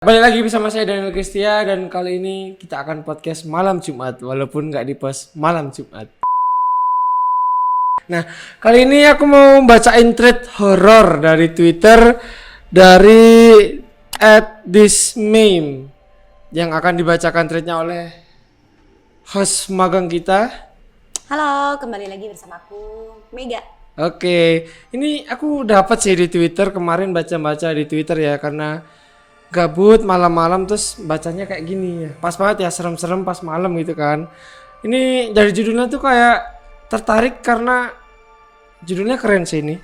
Balik lagi bersama saya Daniel Kristia dan kali ini kita akan podcast malam Jumat walaupun nggak di post malam Jumat. Nah, kali ini aku mau bacain thread horor dari Twitter dari @thismeme yang akan dibacakan threadnya oleh host magang kita. Halo, kembali lagi bersama aku, Mega. Oke, ini aku dapat sih di Twitter kemarin baca-baca di Twitter ya karena gabut malam-malam terus bacanya kayak gini ya. Pas banget ya, serem-serem pas malam gitu kan. Ini dari judulnya tuh kayak tertarik karena judulnya keren sih ini.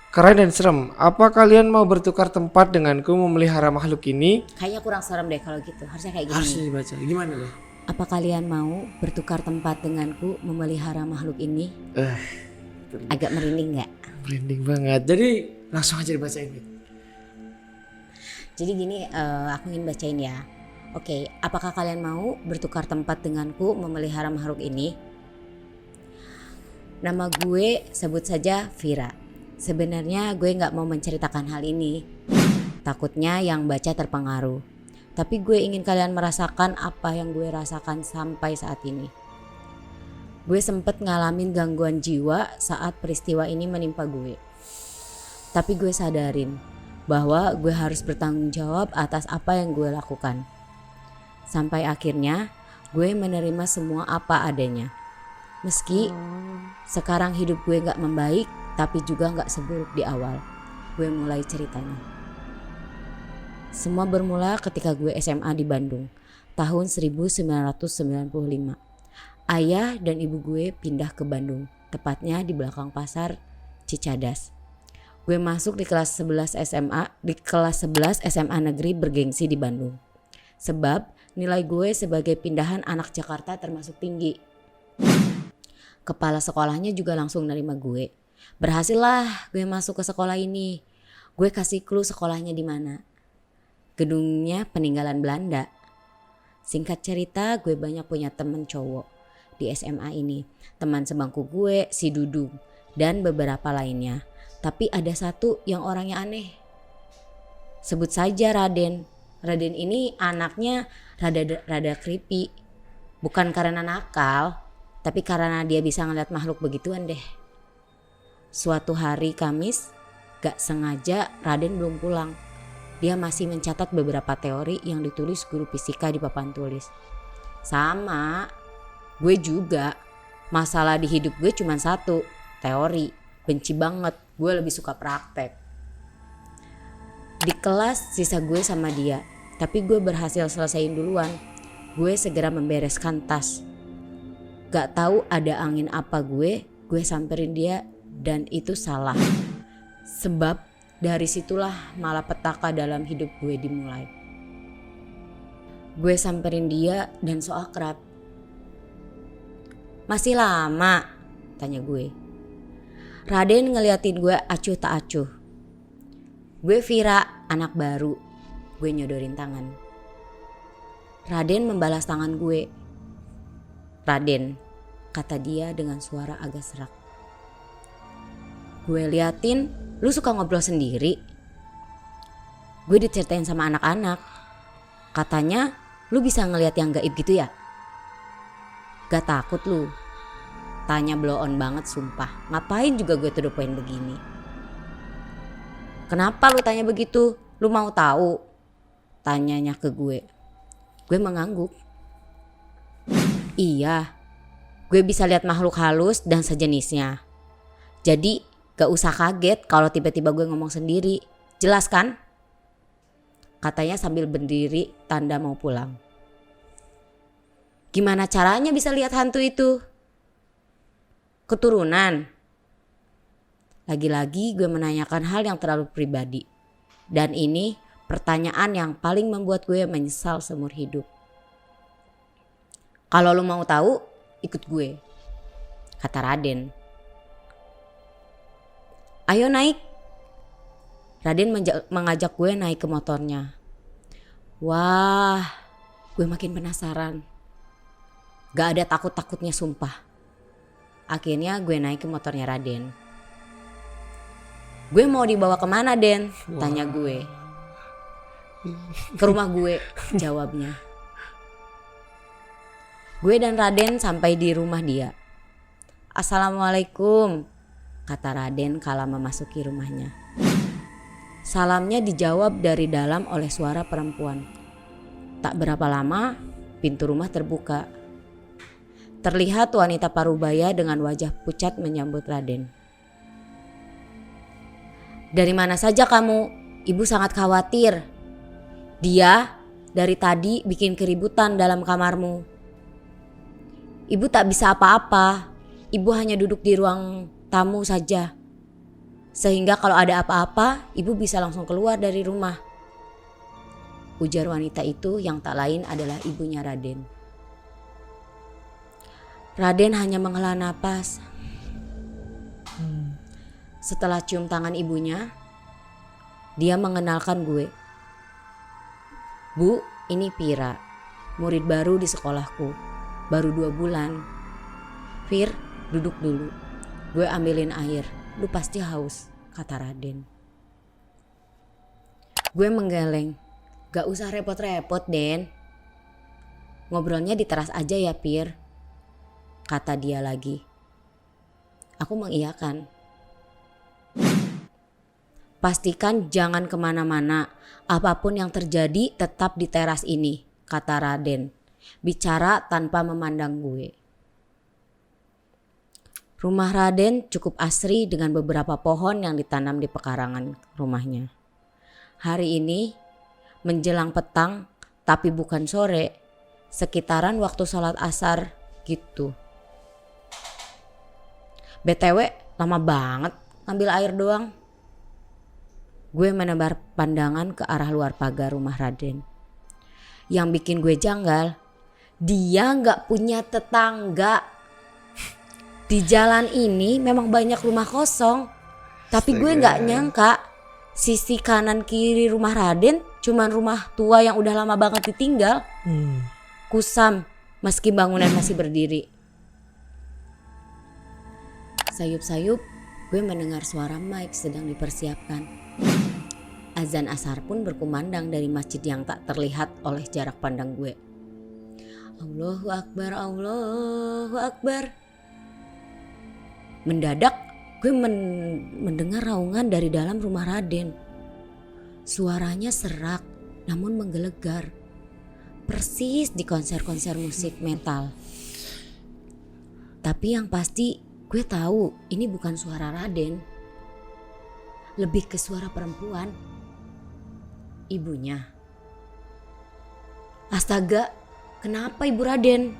Keren dan serem. Apa kalian mau bertukar tempat denganku memelihara makhluk ini? Kayaknya kurang serem deh kalau gitu. Harusnya kayak gini. Harus dibaca. Gimana deh? Apa kalian mau bertukar tempat denganku memelihara makhluk ini? Agak merinding nggak? Merinding banget. Jadi langsung aja dibacain. Jadi gini, aku ingin bacain ya. Oke, apakah kalian mau bertukar tempat denganku memelihara makhluk ini? Nama gue sebut saja Vira. Sebenarnya gue nggak mau menceritakan hal ini. Takutnya yang baca terpengaruh. Tapi gue ingin kalian merasakan apa yang gue rasakan sampai saat ini. Gue sempet ngalamin gangguan jiwa saat peristiwa ini menimpa gue. Tapi gue sadarin bahwa gue harus bertanggung jawab atas apa yang gue lakukan. Sampai akhirnya gue menerima semua apa adanya. Meski sekarang hidup gue gak membaik, tapi juga gak seburuk di awal. Gue mulai ceritanya. Semua bermula ketika gue SMA di Bandung, tahun 1995. Ayah dan ibu gue pindah ke Bandung, tepatnya di belakang pasar Cicadas. Gue masuk di kelas 11 SMA negeri bergengsi di Bandung. Sebab nilai gue sebagai pindahan anak Jakarta termasuk tinggi. Kepala sekolahnya juga langsung nerima gue. Berhasillah gue masuk ke sekolah ini. Gue kasih clue sekolahnya di mana. Gedungnya peninggalan Belanda. Singkat cerita, gue banyak punya temen cowok di SMA ini. Teman sebangku gue, si Dudung, dan beberapa lainnya. Tapi ada satu yang orangnya aneh. Sebut saja Raden. Raden ini anaknya rada creepy. Bukan karena nakal, tapi karena dia bisa ngeliat makhluk begituan deh. Suatu hari Kamis, gak sengaja Raden belum pulang. Dia masih mencatat beberapa teori yang ditulis guru fisika di papan tulis. Sama, gue juga. Masalah di hidup gue cuma satu, teori. Benci banget, gue lebih suka praktek. Di kelas sisa gue sama dia, tapi gue berhasil selesaiin duluan. Gue segera membereskan tas. Gak tahu ada angin apa gue samperin dia dan itu salah. Sebab dari situlah malapetaka dalam hidup gue dimulai. Gue samperin dia dan so akrab. Masih lama? Tanya gue. Raden ngeliatin gue acuh tak acuh. Gue Vira, anak baru. Gue nyodorin tangan. Raden membalas tangan gue. Raden, kata dia dengan suara agak serak. Gue liatin, lu suka ngobrol sendiri? Gue diceritain sama anak-anak. Katanya, lu bisa ngeliat yang gaib gitu ya? Gak takut lu? Tanya blow on banget sumpah. Ngapain juga gue to the point begini? Kenapa lu tanya begitu? Lu mau tahu? Tanyanya ke gue. Gue mengangguk. Iya. Gue bisa lihat makhluk halus dan sejenisnya. Jadi gak usah kaget kalau tiba-tiba gue ngomong sendiri. Jelas kan? Katanya sambil berdiri tanda mau pulang. Gimana caranya bisa lihat hantu itu? Keturunan. Lagi-lagi gue menanyakan hal yang terlalu pribadi. Dan ini pertanyaan yang paling membuat gue menyesal seumur hidup. Kalau lu mau tahu, ikut gue. Kata Raden. Ayo naik. Raden mengajak gue naik ke motornya. Wah, gue makin penasaran. Gak ada takut-takutnya sumpah. Akhirnya gue naik ke motornya Raden. Gue mau dibawa kemana Den? Tanya gue. Ke rumah gue, jawabnya. Gue dan Raden sampai di rumah dia. Assalamualaikum, kata Raden kala memasuki rumahnya. Salamnya dijawab dari dalam oleh suara perempuan. Tak berapa lama, pintu rumah terbuka. Terlihat wanita parubaya dengan wajah pucat menyambut Raden. Dari mana saja kamu? Ibu sangat khawatir. Dia dari tadi bikin keributan dalam kamarmu. Ibu tak bisa apa-apa. Ibu hanya duduk di ruang tamu saja. Sehingga kalau ada apa-apa, ibu bisa langsung keluar dari rumah. Ujar wanita itu yang tak lain adalah ibunya Raden. Raden hanya menghela napas. Setelah cium tangan ibunya, dia mengenalkan gue. Bu, ini Pira, murid baru di sekolahku, baru 2 bulan. Fir, duduk dulu, gue ambilin air, lu pasti haus, kata Raden. Gue menggeleng, gak usah repot-repot Den. Ngobrolnya di teras aja ya Pir, kata dia lagi. Aku mengiyakan. Pastikan jangan kemana-mana, apapun yang terjadi tetap di teras ini, kata Raden, bicara tanpa memandang gue. Rumah Raden cukup asri dengan beberapa pohon yang ditanam di pekarangan rumahnya. Hari ini menjelang petang, tapi bukan sore, sekitaran waktu sholat asar gitu. BTW lama banget ngambil air doang. Gue menebar pandangan ke arah luar pagar rumah Raden. Yang bikin gue janggal, dia gak punya tetangga. Di jalan ini memang banyak rumah kosong. Tapi gue gak nyangka sisi kanan kiri rumah Raden cuman rumah tua yang udah lama banget ditinggal. Kusam meski bangunan masih berdiri. Sayup-sayup gue mendengar suara mic sedang dipersiapkan. Azan asar pun berkumandang dari masjid yang tak terlihat oleh jarak pandang gue. Allahu Akbar, Allahu Akbar. Mendadak gue mendengar raungan dari dalam rumah Raden. Suaranya serak namun menggelegar. Persis di konser-konser musik metal. Tapi yang pasti gue tahu ini bukan suara Raden. Lebih ke suara perempuan. Ibunya. Astaga, kenapa Ibu Raden?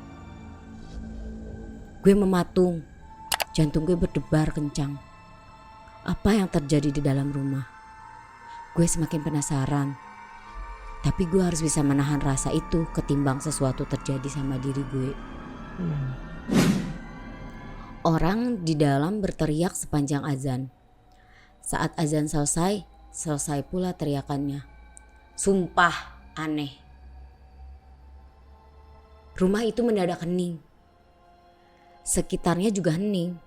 Gue mematung. Jantung gue berdebar kencang. Apa yang terjadi di dalam rumah? Gue semakin penasaran. Tapi gue harus bisa menahan rasa itu ketimbang sesuatu terjadi sama diri gue. Orang di dalam berteriak sepanjang azan. Saat azan selesai pula teriakannya. Sumpah aneh. Rumah itu mendadak hening. Sekitarnya juga hening.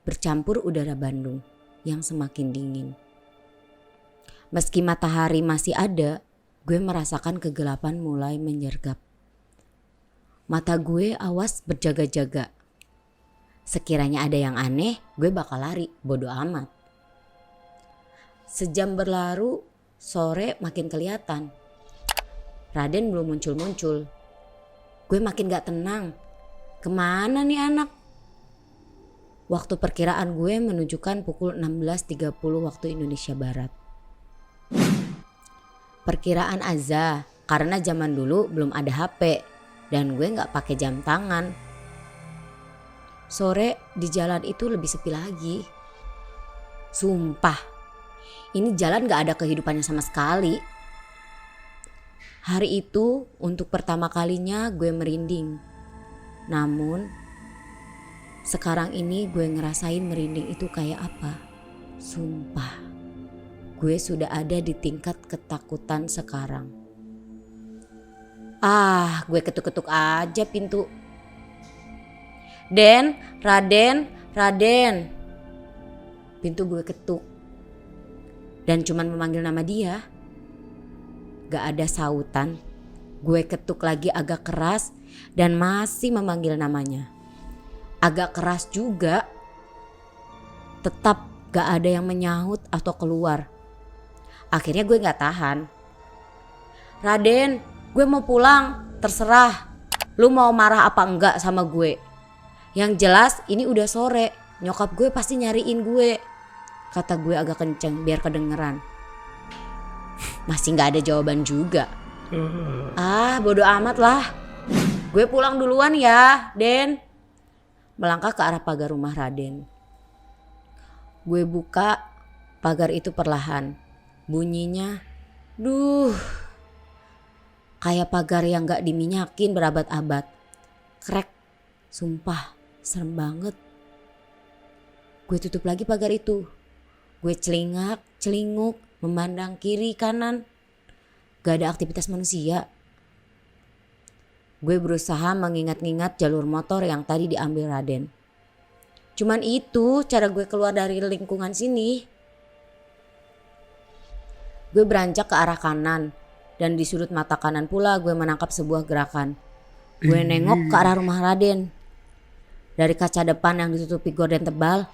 Bercampur udara Bandung yang semakin dingin. Meski matahari masih ada, gue merasakan kegelapan mulai menyergap. Mata gue awas berjaga-jaga. Sekiranya ada yang aneh, gue bakal lari, bodo amat. Sejam berlalu, sore makin kelihatan. Raden belum muncul-muncul. Gue makin gak tenang. Kemana nih anak? Waktu perkiraan gue menunjukkan pukul 16.30 waktu Indonesia Barat. Perkiraan aja, karena zaman dulu belum ada HP dan gue gak pakai jam tangan. Sore di jalan itu lebih sepi lagi. Sumpah, ini jalan gak ada kehidupannya sama sekali. Hari itu untuk pertama kalinya gue merinding. Namun sekarang ini gue ngerasain merinding itu kayak apa. Sumpah, gue sudah ada di tingkat ketakutan sekarang. Gue ketuk-ketuk aja pintu. Den, Raden. Pintu gue ketuk. Dan cuman memanggil nama dia. gak ada sautan, gue ketuk lagi agak keras dan masih memanggil namanya. Agak keras juga, tetap gak ada yang menyahut atau keluar. Akhirnya gue gak tahan. Raden, gue mau pulang, terserah. Lu mau marah apa enggak sama gue? Yang jelas ini udah sore, nyokap gue pasti nyariin gue. Kata gue agak kenceng biar kedengeran. Masih gak ada jawaban juga. Bodo amat lah. Gue pulang duluan ya, Den. Melangkah ke arah pagar rumah Raden. Gue buka pagar itu perlahan. Bunyinya, kayak pagar yang gak diminyakin berabad-abad. Krek, sumpah serem banget. Gue tutup lagi pagar itu. Gue celinguk, memandang kiri kanan. Gak ada aktivitas manusia. Gue berusaha mengingat-ingat jalur motor yang tadi diambil Raden. Cuman itu cara gue keluar dari lingkungan sini. Gue beranjak ke arah kanan. Dan di sudut mata kanan pula gue menangkap sebuah gerakan. Gue nengok ke arah rumah Raden. Dari kaca depan yang ditutupi gorden tebal,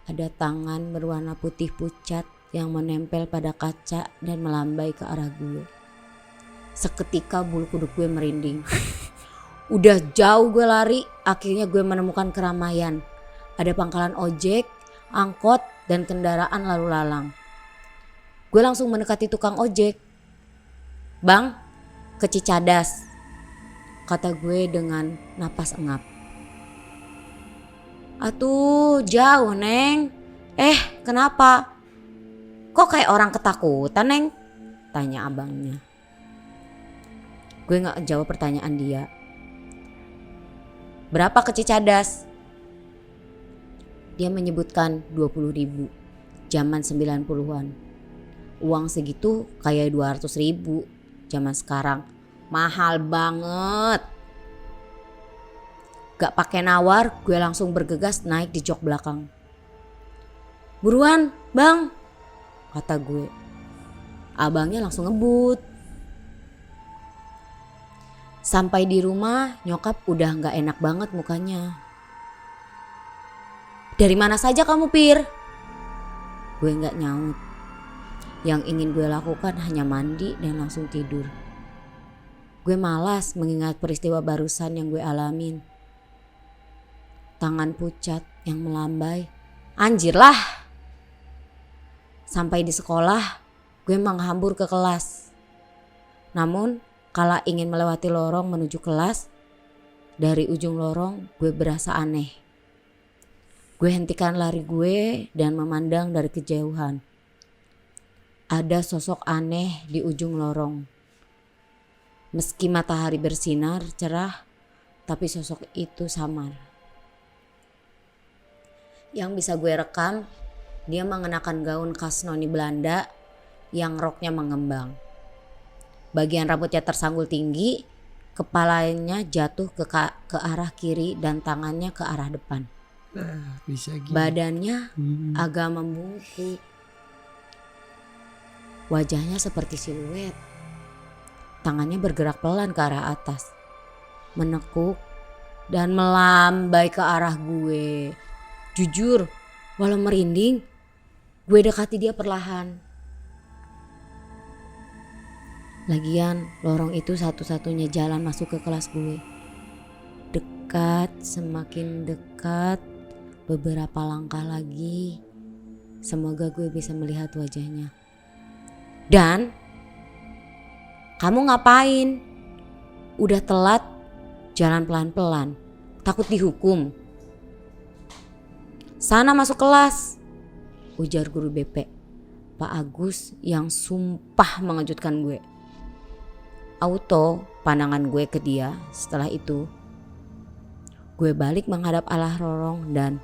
ada tangan berwarna putih pucat yang menempel pada kaca dan melambai ke arah gue. Seketika bulu kuduk gue merinding. Udah jauh gue lari, akhirnya gue menemukan keramaian. Ada pangkalan ojek, angkot, dan kendaraan lalu lalang. Gue langsung mendekati tukang ojek. Bang, ke Cicadas, kata gue dengan napas engap. Atuh jauh Neng. Kenapa? Kok kayak orang ketakutan Neng? Tanya abangnya. Gue gak jawab pertanyaan dia. Berapa ke Cicadas? Dia menyebutkan 20.000. Zaman 90-an. Uang segitu kayak 200.000. Zaman sekarang mahal banget. Gak pakai nawar, gue langsung bergegas naik di jok belakang. Buruan bang, kata gue. Abangnya langsung ngebut. Sampai di rumah nyokap udah gak enak banget mukanya. Dari mana saja kamu Pir? Gue gak nyaut. Yang ingin gue lakukan hanya mandi dan langsung tidur. Gue malas mengingat peristiwa barusan yang gue alamin. Tangan pucat yang melambai. Anjir lah. Sampai di sekolah, gue menghambur ke kelas. Namun, kala ingin melewati lorong menuju kelas, dari ujung lorong gue berasa aneh. Gue hentikan lari gue dan memandang dari kejauhan. Ada sosok aneh di ujung lorong. Meski matahari bersinar cerah, tapi sosok itu samar. Yang bisa gue rekam, dia mengenakan gaun khas noni Belanda yang roknya mengembang. Bagian rambutnya tersanggul tinggi, kepalanya jatuh ke arah kiri dan tangannya ke arah depan. Bisa gitu. Badannya agak membungkuk. Wajahnya seperti siluet. Tangannya bergerak pelan ke arah atas. Menekuk dan melambai ke arah gue. Jujur, walau merinding, gue dekati dia perlahan. Lagian lorong itu satu-satunya jalan masuk ke kelas gue. Dekat, semakin dekat, beberapa langkah lagi. Semoga gue bisa melihat wajahnya. Dan, kamu ngapain? Udah telat, jalan pelan-pelan. Takut dihukum. Sana masuk kelas, ujar guru BP, Pak Agus yang sumpah mengejutkan gue. Auto pandangan gue ke dia. Setelah itu gue balik menghadap arah lorong dan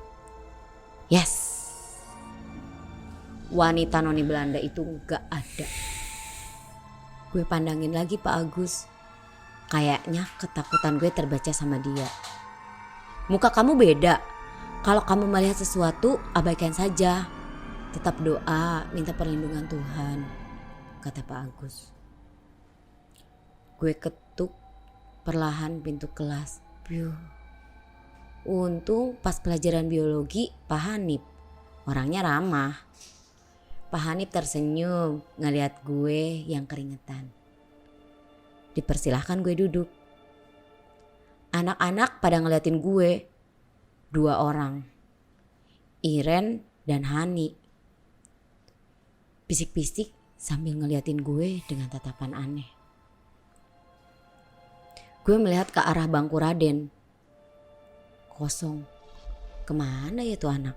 yes, wanita noni Belanda itu gak ada. Gue pandangin lagi Pak Agus. Kayaknya ketakutan gue terbaca sama dia. Muka kamu beda. Kalau kamu melihat sesuatu, abaikan saja. Tetap doa, minta perlindungan Tuhan, kata Pak Agus. Gue ketuk perlahan pintu kelas. Piu. Untung pas pelajaran biologi Pak Hanif orangnya ramah. Pak Hanif tersenyum ngeliat gue yang keringetan. Dipersilahkan gue duduk. Anak-anak pada ngeliatin gue. 2 orang. Iren dan Hani. Bisik-bisik sambil ngeliatin gue dengan tatapan aneh. Gue melihat ke arah bangku Raden. Kosong. Kemana ya tuh anak?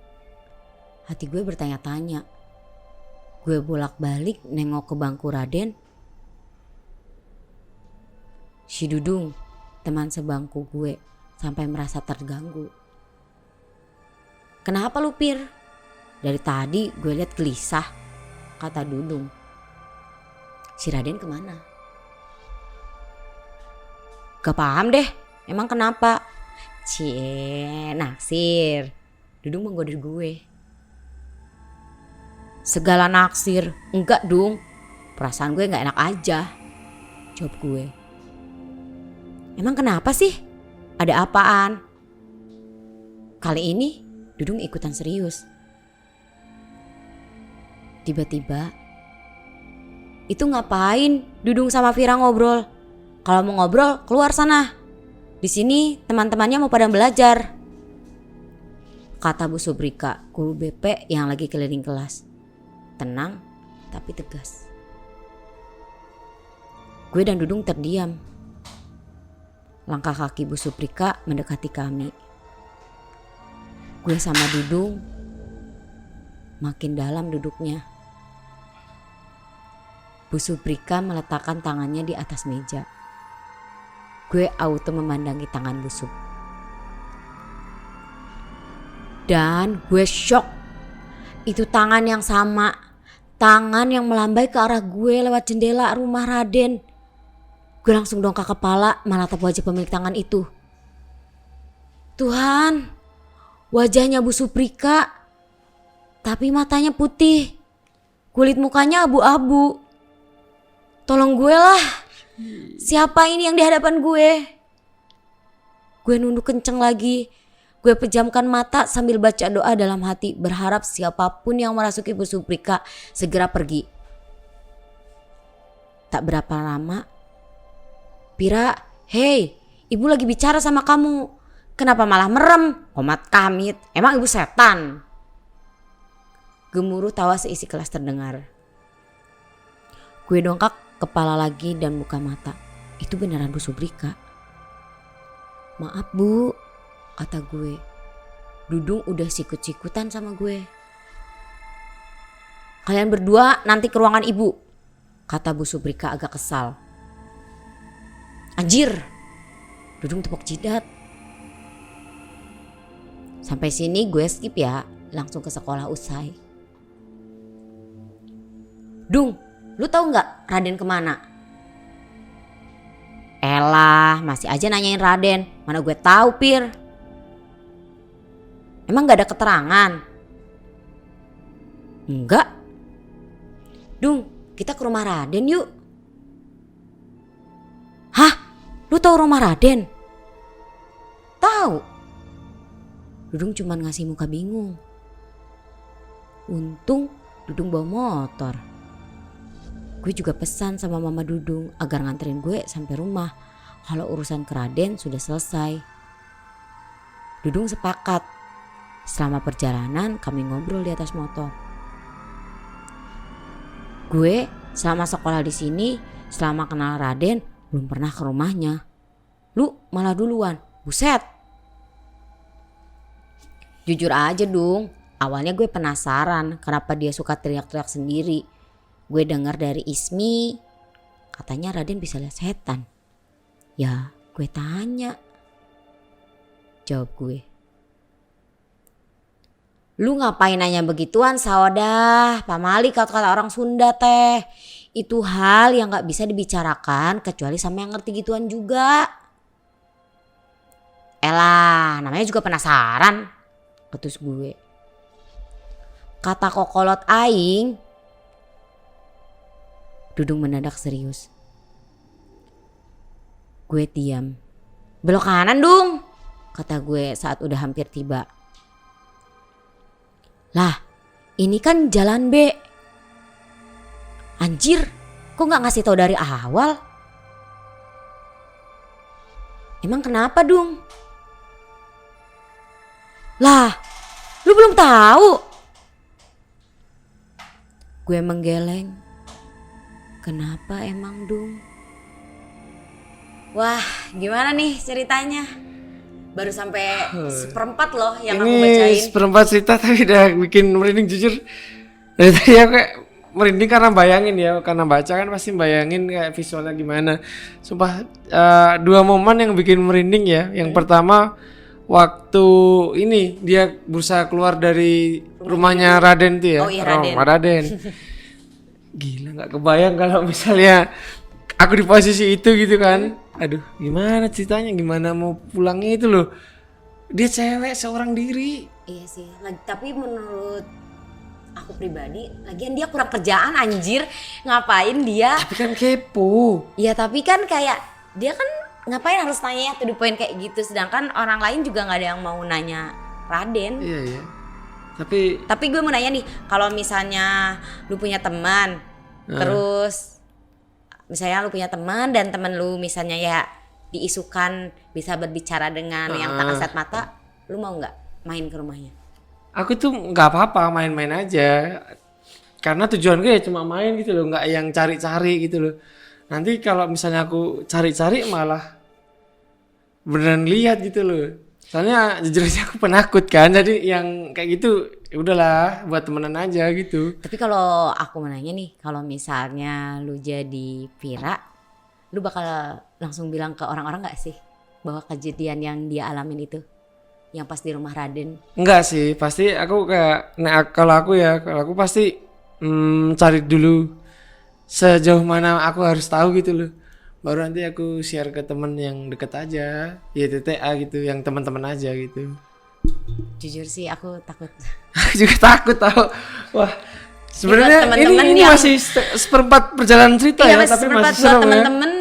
Hati gue bertanya-tanya. Gue bolak-balik nengok ke bangku Raden. Si Dudung, teman sebangku gue, sampai merasa terganggu. Kenapa lu Pir? Dari tadi gue lihat gelisah, kata Dudung. Si Raden kemana? Gak paham deh, emang kenapa? Cie, naksir. Dudung menggoda gue. Segala naksir. Enggak Dung, perasaan gue gak enak aja, jawab gue. Emang kenapa sih? Ada apaan? Kali ini Dudung ikutan serius. Tiba-tiba, itu ngapain Dudung sama Vira ngobrol? Kalau mau ngobrol keluar sana. Di sini teman-temannya mau pada belajar, kata Bu Subrika, guru BP yang lagi keliling kelas. Tenang tapi tegas. Gue dan Dudung terdiam. Langkah kaki Bu Subrika mendekati kami. Gue sama Dudung makin dalam duduknya. Bu Subrika meletakkan tangannya di atas meja. Gue auto memandangi tangan Bu Sub. Dan gue shock. Itu tangan yang sama. Tangan yang melambai ke arah gue lewat jendela rumah Raden. Gue langsung dongak kepala menatap wajah pemilik tangan itu. Tuhan, wajahnya Bu Subrika. Tapi matanya putih. Kulit mukanya abu-abu. Tolong gue lah. Siapa ini yang di hadapan gue? Gue nunduk kenceng lagi. Gue pejamkan mata sambil baca doa dalam hati, berharap siapapun yang merasuki Bu Subrika segera pergi. Tak berapa lama, Pira, hei, ibu lagi bicara sama kamu. Kenapa malah merem? Komat kamit, emang ibu setan? Gemuruh tawa seisi kelas terdengar. Gue dongkak kepala lagi dan buka mata. Itu beneran Bu Subrika. Maaf Bu, kata gue. Dudung udah sikut-sikutan sama gue. Kalian berdua nanti ke ruangan ibu, kata Bu Subrika agak kesal. Anjir, Dudung tepuk jidat. Sampai sini gue skip ya, langsung ke sekolah usai. Dung, lu tahu nggak Raden kemana? Elah, masih aja nanyain Raden. Mana gue tahu Pir. Emang nggak ada keterangan? Enggak. Dung, kita ke rumah Raden yuk. Hah? Lu tahu rumah Raden? Tahu. Dudung cuman ngasih muka bingung. Untung Dudung bawa motor. Gue juga pesan sama mama Dudung agar nganterin gue sampai rumah kalau urusan ke Raden sudah selesai. Dudung sepakat. Selama perjalanan kami ngobrol di atas motor. Gue selama sekolah di sini, selama kenal Raden belum pernah ke rumahnya. Lu malah duluan. Buset. Jujur aja Dung, awalnya gue penasaran kenapa dia suka teriak-teriak sendiri. Gue dengar dari Ismi, katanya Raden bisa lihat setan. Ya gue tanya. Jawab gue. Lu ngapain nanya begituan Saodah? Pak Mali kata-kata orang Sunda teh. Itu hal yang gak bisa dibicarakan kecuali sama yang ngerti gituan juga. Elah, namanya juga penasaran, ketus gue. Kata kokolot aing. Dudung mendadak serius. Gue diam. Belok kanan dong, kata gue saat udah hampir tiba. Lah, ini kan jalan B. Anjir, kok gak ngasih tahu dari awal? Emang kenapa dong? Lah, lu belum tahu? Gue menggeleng. Kenapa emang dong? Wah, gimana nih ceritanya? Baru sampai seperempat loh yang aku bacain. Ini seperempat cerita tapi udah bikin merinding jujur. Dari tadi aku kayak merinding karena bayangin ya, karena baca kan pasti bayangin kayak visualnya gimana. Sumpah 2 momen yang bikin merinding ya. Yang pertama waktu ini dia berusaha keluar dari rumahnya Raden tuh ya. Oh iya, Raden. Rumah Raden. Gila nggak kebayang kalau misalnya aku di posisi itu gitu kan. Aduh, gimana ceritanya? Gimana mau pulangnya itu loh? Dia cewek seorang diri. Iya sih, tapi menurut aku pribadi, lagian dia kurang kerjaan anjir. Ngapain dia? Tapi kan kepo. Ya tapi kan kayak dia kan ngapain harus nanya to the point kayak gitu. Sedangkan orang lain juga gak ada yang mau nanya Raden. Iya iya. Tapi gue mau nanya nih, kalau misalnya lu punya teman, terus misalnya lu punya teman dan temen lu misalnya ya diisukan bisa berbicara dengan yang tak kasat mata, lu mau nggak main ke rumahnya? Aku tuh nggak apa-apa, main-main aja. Karena tujuan gue ya cuma main gitu loh, nggak yang cari-cari gitu loh. Nanti kalau misalnya aku cari-cari malah beneran lihat gitu loh. Soalnya jujur aja aku penakut kan, jadi yang kayak gitu ya udahlah buat temenan aja gitu. Tapi kalau aku mau nanya nih, kalau misalnya lu jadi Vira, lu bakal langsung bilang ke orang-orang nggak sih bahwa kejadian yang dia alamin itu, yang pas di rumah Raden? Enggak sih, pasti aku kayak kalau aku pasti cari dulu sejauh mana aku harus tahu gitu loh. Baru nanti aku share ke temen yang deket aja, ya TTA gitu, yang teman-teman aja gitu. Jujur sih aku takut. Aku juga takut tau. Wah, sebenarnya ini yang, masih seperempat perjalanan cerita ya, tapi masih seru ya. Temen-temen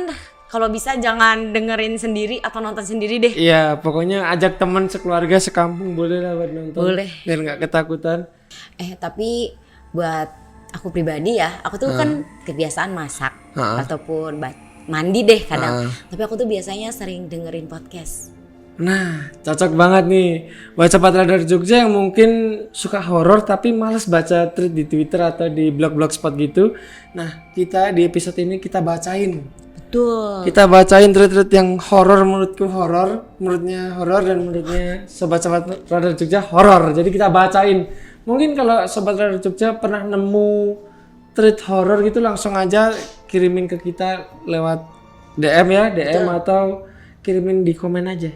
kalau bisa jangan dengerin sendiri atau nonton sendiri deh. Iya, pokoknya ajak temen sekeluarga sekampung boleh lah buat nonton. Boleh. Biar nggak ketakutan. Tapi buat aku pribadi ya, aku tuh kan kebiasaan masak ataupun mandi deh kadang. Tapi aku tuh biasanya sering dengerin podcast. Nah, cocok banget nih buat Sobat Radar Jogja yang mungkin suka horor tapi males baca tweet di Twitter atau di blog-blogspot gitu. Nah, kita di episode ini kita bacain. Betul. Kita bacain tweet-tweet yang horor, menurutku horor, menurutnya horor, dan menurutnya Sobat-Sobat Radar Jogja horor. Jadi kita bacain. Mungkin kalau Sobat Radar Jogja pernah nemu tweet horor gitu, langsung aja kirimin ke kita lewat DM ya, DM. Betul. Atau kirimin di komen aja.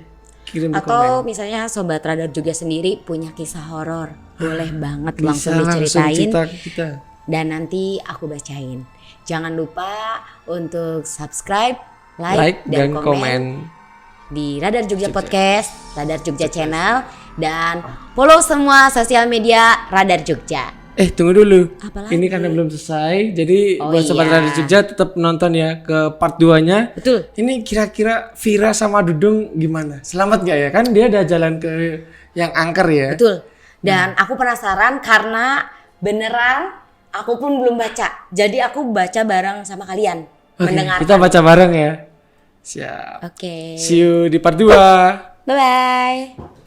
Atau misalnya Sobat Radar juga sendiri punya kisah horor, boleh banget langsung diceritain kita. Dan nanti aku bacain. Jangan lupa untuk subscribe, like dan komen di Radar Jogja Podcast, Radar Jogja Channel, dan follow semua sosial media Radar Jogja. Tunggu dulu. Apalagi? Ini karena belum selesai. Jadi buat Sobat Radar Jogja tetap nonton ya ke part 2-nya. Betul. Ini kira-kira Vira sama Dudung gimana? Selamat gak ya? Kan dia udah jalan ke yang angker ya. Betul. Dan aku penasaran karena beneran aku pun belum baca. Jadi aku baca bareng sama kalian. Mendengarkan. Kita baca bareng ya. Siap. Oke. See you di part 2. Bye-bye.